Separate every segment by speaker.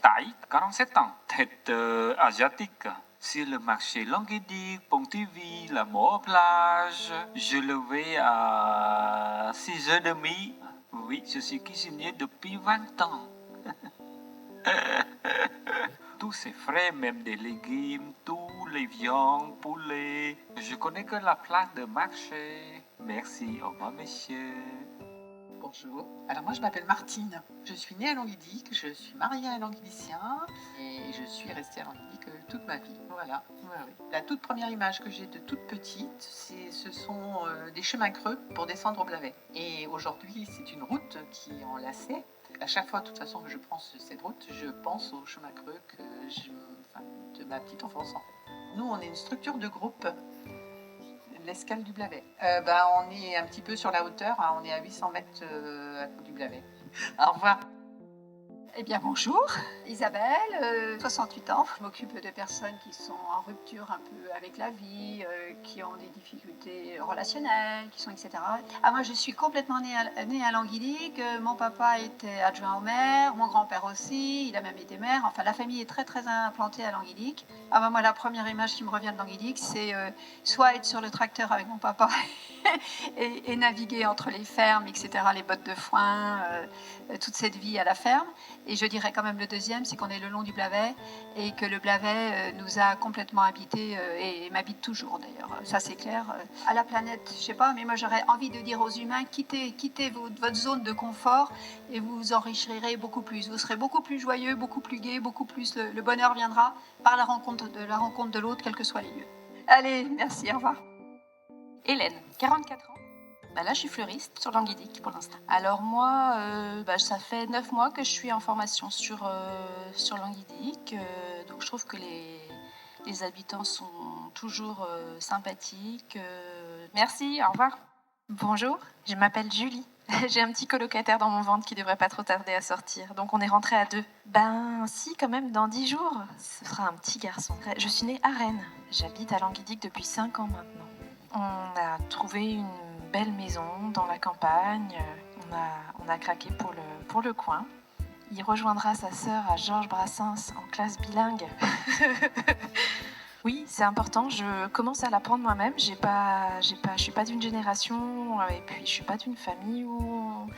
Speaker 1: Taï, 47 ans, tête asiatique. Sur le marché Languedic, Pontivy, la mort plage, je le vais à 6h30. Oui, je suis cuisinier depuis 20 ans. Tous ces frais, même des légumes, tous les viandes, poulets. Je connais que la place de marché. Merci, au revoir, messieurs.
Speaker 2: Bonjour, alors moi je m'appelle Martine, je suis née à Languedic, je suis mariée à un languedicien et je suis restée à Languedic toute ma vie, voilà. Ouais. La toute première image que j'ai de toute petite, ce sont des chemins creux pour descendre au Blavet. Et aujourd'hui c'est une route qui est en lacet. À chaque fois de toute façon que je prends cette route, je pense au chemin creux de ma petite enfance en fait. Nous on est une structure de groupe. L'escale du Blavet. On est un petit peu sur la hauteur, hein, on est à 800 mètres du Blavet. Au revoir.
Speaker 3: Eh bien bonjour, Isabelle, 68 ans. Je m'occupe de personnes qui sont en rupture un peu avec la vie, qui ont des difficultés relationnelles, etc. Moi je suis complètement née à Languedic. Mon papa était adjoint au maire, mon grand-père aussi, il a même été maire. Enfin la famille est très très implantée à Languedic. Moi la première image qui me revient de Languedic, c'est soit être sur le tracteur avec mon papa et naviguer entre les fermes, etc., les bottes de foin, toute cette vie à la ferme. Et je dirais quand même le deuxième, c'est qu'on est le long du Blavet et que le Blavet nous a complètement habités et m'habite toujours d'ailleurs. Ça c'est clair. À la planète, je sais pas, mais moi j'aurais envie de dire aux humains, quittez votre zone de confort et vous vous enrichirez beaucoup plus. Vous serez beaucoup plus joyeux, beaucoup plus gai, beaucoup plus. Le bonheur viendra par la rencontre de l'autre, quels que soient les lieux. Allez, merci, au revoir.
Speaker 4: Hélène, 44 ans. Là, je suis fleuriste sur Languedic pour l'instant. Alors moi, ça fait 9 mois que je suis en formation sur Languedic. Donc je trouve que les habitants sont toujours sympathiques. Merci, au revoir.
Speaker 5: Bonjour, je m'appelle Julie. J'ai un petit colocataire dans mon ventre qui devrait pas trop tarder à sortir. Donc on est rentrés à 2. Si, quand même, dans 10 jours. Ce sera un petit garçon. Je suis née à Rennes. J'habite à Languedic depuis 5 ans maintenant. On a trouvé une belle maison dans la campagne. On a craqué pour le coin. Il rejoindra sa sœur à Georges Brassens en classe bilingue. Oui, c'est important. Je commence à l'apprendre moi-même. Je suis pas d'une génération et puis je suis pas d'une famille où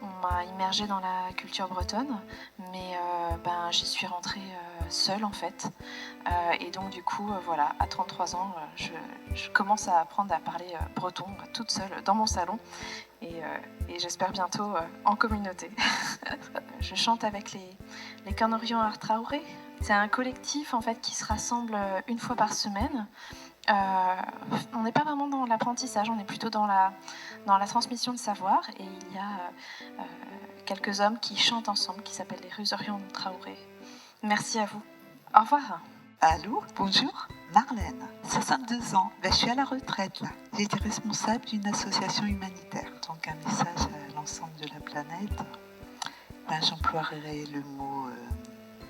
Speaker 5: on m'a immergée dans la culture bretonne. Mais j'y suis rentrée seule en fait. Et donc du coup, à 33 ans, je commence à apprendre à parler breton toute seule dans mon salon. Et j'espère bientôt en communauté. Je chante avec les Canorions Art Traoré. C'est un collectif en fait qui se rassemble une fois par semaine. On n'est pas vraiment dans l'apprentissage, on est plutôt dans la transmission de savoir. Et il y a quelques hommes qui chantent ensemble, qui s'appellent les Rusorions Traoré. Merci à vous. Au revoir.
Speaker 6: Allô, bonjour, Marlène, 62 ans. Je suis à la retraite là. J'ai été responsable d'une association humanitaire. Donc un message à l'ensemble de la planète. J'emploierai le mot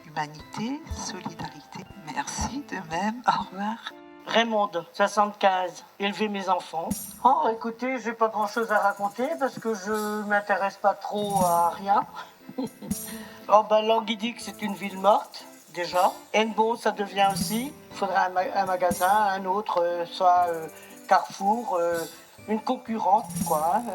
Speaker 6: humanité, solidarité. Merci de même, au revoir.
Speaker 7: Raymonde, 75, élever mes enfants. Écoutez, j'ai pas grand chose à raconter parce que je m'intéresse pas trop à rien. Languedic, c'est une ville morte. Déjà. Hennebeau, ça devient aussi. Il faudrait un magasin, un autre, soit Carrefour, une concurrente,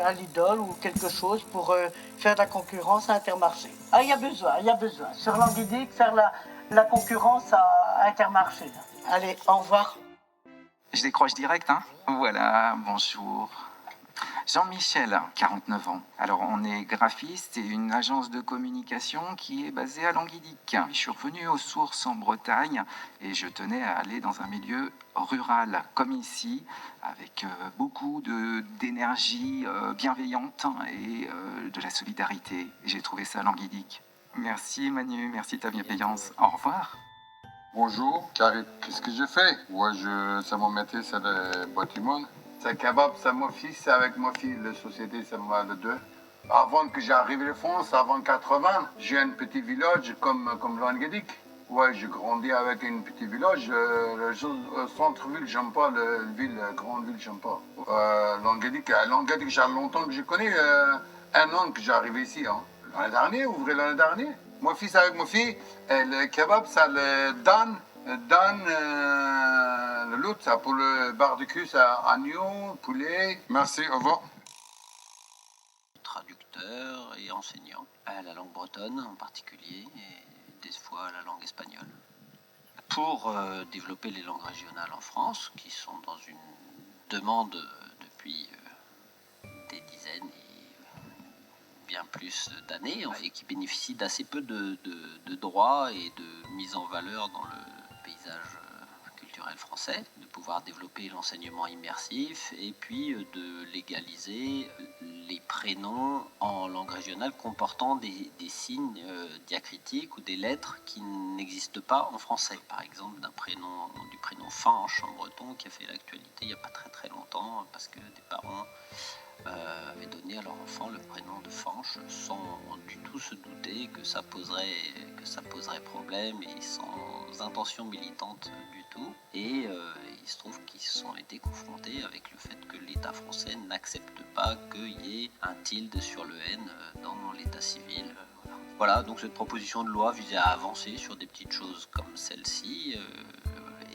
Speaker 7: un Lidl ou quelque chose pour faire de la concurrence à Intermarché. Il y a besoin. Sur Languedic, faire la concurrence à Intermarché. Allez, au revoir.
Speaker 8: Je décroche direct, hein. Voilà, bonjour. Jean-Michel, 49 ans. Alors, on est graphiste et une agence de communication qui est basée à Languedic. Je suis revenu aux sources en Bretagne et je tenais à aller dans un milieu rural comme ici, avec beaucoup d'énergie bienveillante et de la solidarité. Et j'ai trouvé ça à Languedic. Merci Manu, merci de ta bienveillance. Au revoir.
Speaker 9: Bonjour, qu'est-ce que je fais? Moi, c'est mon métier, c'est le bâtiment. C'est kebab, c'est mon fils, avec ma fille, la société, c'est moi les deux. Avant que j'arrive en France, avant 80, j'ai un petit village comme Languedic. Ouais, j'ai grandi avec un petit village. Le centre-ville, j'aime pas. La grande ville, j'aime pas. Languedic, j'ai longtemps que je connais. 1 an que j'arrive ici. L'année dernière, l'année dernière. Mon fils avec mon fille, le kebab, ça le donne. L'autre, ça pour le barbecue, ça agneau, poulet. Merci, au revoir.
Speaker 10: Traducteur et enseignant à la langue bretonne en particulier et des fois à la langue espagnole. Pour développer les langues régionales en France, qui sont dans une demande depuis des dizaines et bien plus d'années, et qui bénéficient d'assez peu de droits et de mise en valeur dans le paysage culturel français, de pouvoir développer l'enseignement immersif et puis de légaliser les prénoms en langue régionale comportant des signes diacritiques ou des lettres qui n'existent pas en français. Par exemple, du prénom Fanche en breton qui a fait l'actualité il n'y a pas très longtemps parce que des parents avaient donné à leur enfant le prénom de Fanche sans du tout se douter que ça poserait problème et sans intention militante du tout. Et il se trouve qu'ils se sont été confrontés avec le fait que l'État français n'accepte pas qu'il y ait un tilde sur le N dans l'État civil. Voilà, donc cette proposition de loi visait à avancer sur des petites choses comme celle-ci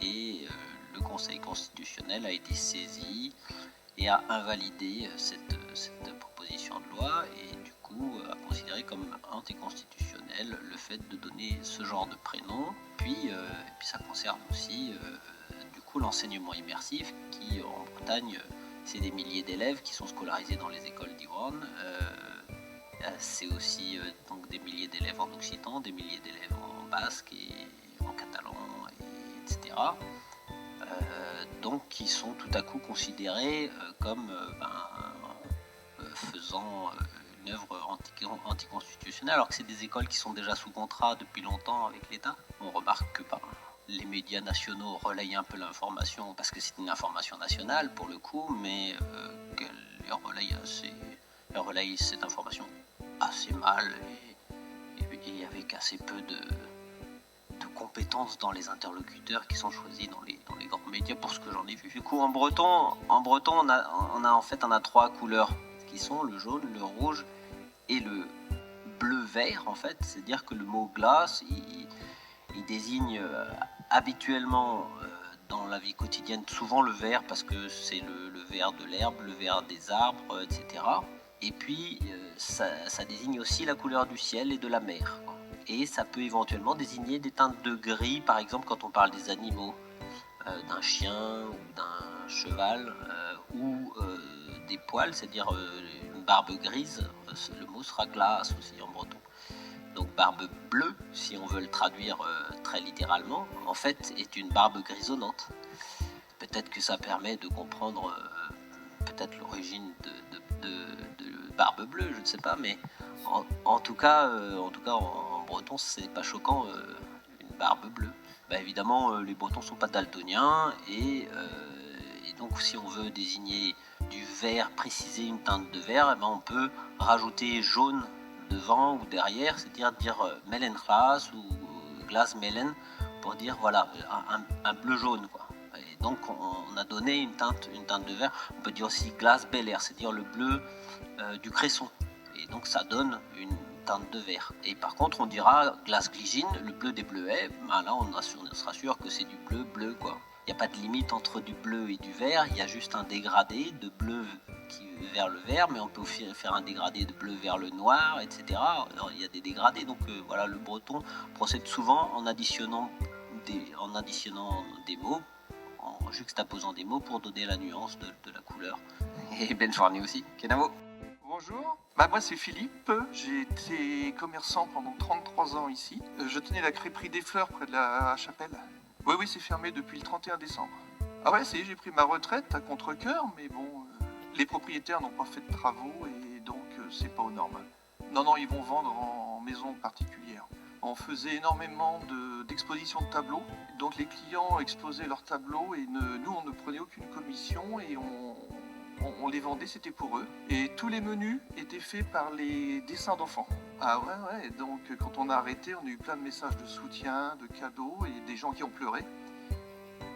Speaker 10: et le Conseil constitutionnel a été saisi et a invalidé cette proposition de loi et du coup a considéré comme anticonstitutionnel le fait de donner ce genre de prénom. Puis ça concerne aussi du coup l'enseignement immersif qui en Bretagne c'est des milliers d'élèves qui sont scolarisés dans les écoles d'Ivronne. C'est aussi donc des milliers d'élèves en occitan, des milliers d'élèves en basque et en catalan, etc. Donc qui sont tout à coup considérés comme faisant une œuvre anticonstitutionnelle, alors que c'est des écoles qui sont déjà sous contrat depuis longtemps avec l'État. On remarque que les médias nationaux relayent un peu l'information, parce que c'est une information nationale pour le coup, mais qu'elle relayent cette information assez mal et avec assez peu de compétences dans les interlocuteurs qui sont choisis dans les grands médias pour ce que j'en ai vu. Du coup en breton on a en fait trois couleurs qui sont le jaune, le rouge et le bleu-vert en fait. C'est-à-dire que le mot glace il désigne habituellement dans la vie quotidienne souvent le vert parce que c'est le vert de l'herbe, le vert des arbres, etc. Et puis ça désigne aussi la couleur du ciel et de la mer. Et ça peut éventuellement désigner des teintes de gris, par exemple quand on parle des animaux, d'un chien ou d'un cheval, ou des poils, c'est-à-dire une barbe grise, le mot sera glace aussi en breton. Donc barbe bleue, si on veut le traduire très littéralement, en fait est une barbe grisonnante. Peut-être que ça permet de comprendre peut-être l'origine de barbe bleue, je ne sais pas, mais en tout cas en breton c'est pas choquant une barbe bleue. Évidemment les bretons sont pas daltoniens et donc si on veut désigner du vert, préciser une teinte de vert, on peut rajouter jaune devant ou derrière, c'est-à-dire dire melenras ou glace melen pour dire voilà un bleu jaune quoi. Et donc on a donné une teinte de vert. On peut dire aussi glace bel air, c'est-à-dire le bleu du cresson. Et donc ça donne une teinte de vert. Et par contre on dira glace gligine, le bleu des bleuets, là on sera sûr que c'est du bleu quoi. Il n'y a pas de limite entre du bleu et du vert, il y a juste un dégradé de bleu vers le vert, mais on peut aussi faire un dégradé de bleu vers le noir, etc. Alors, il y a des dégradés, donc voilà, le breton procède souvent en additionnant des mots, en juxtaposant des mots pour donner la nuance de la couleur. Et Ben Farni aussi, Kenavo.
Speaker 11: Bonjour, moi c'est Philippe, j'ai été commerçant pendant 33 ans ici. Je tenais la crêperie des Fleurs près de la Chapelle. Oui, c'est fermé depuis le 31 décembre. Ah ouais, j'ai pris ma retraite à contre-cœur, mais bon, les propriétaires n'ont pas fait de travaux et donc c'est pas aux normes. Non, ils vont vendre en maison particulière. On faisait énormément d'expositions de tableaux, donc les clients exposaient leurs tableaux et nous on ne prenait aucune commission et on les vendait, c'était pour eux. Et tous les menus étaient faits par les dessins d'enfants. Ah ouais, donc quand on a arrêté, on a eu plein de messages de soutien, de cadeaux et des gens qui ont pleuré.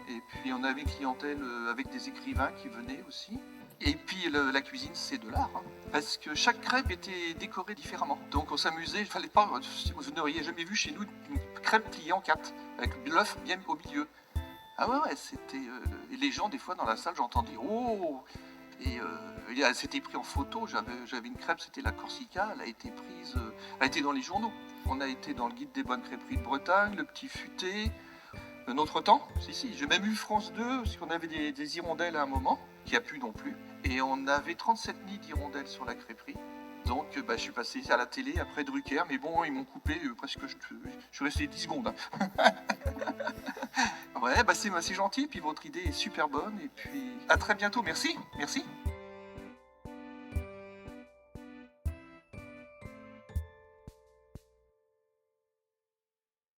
Speaker 11: Et puis on avait une clientèle avec des écrivains qui venaient aussi. Et puis la cuisine, c'est de l'art, hein, parce que chaque crêpe était décorée différemment. Donc on s'amusait, il fallait pas, vous n'auriez jamais vu chez nous une crêpe pliée en 4, avec l'œuf bien au milieu. Ah ouais, c'était... et les gens, des fois, dans la salle, j'entendais « Oh !» Et c'était pris en photo, j'avais une crêpe, c'était la Corsica, elle a été prise, elle a été dans les journaux. On a été dans le guide des bonnes crêperies de Bretagne, le Petit Futé, Notre Temps, si, j'ai même eu France 2, parce qu'on avait des hirondelles à un moment, qui a plu non plus, et on avait 37 nids d'hirondelles sur la crêperie. Donc je suis passé à la télé après Drucker, mais bon, ils m'ont coupé presque, je suis resté 10 secondes. Ouais, c'est gentil, puis votre idée est super bonne, et puis à très bientôt, merci.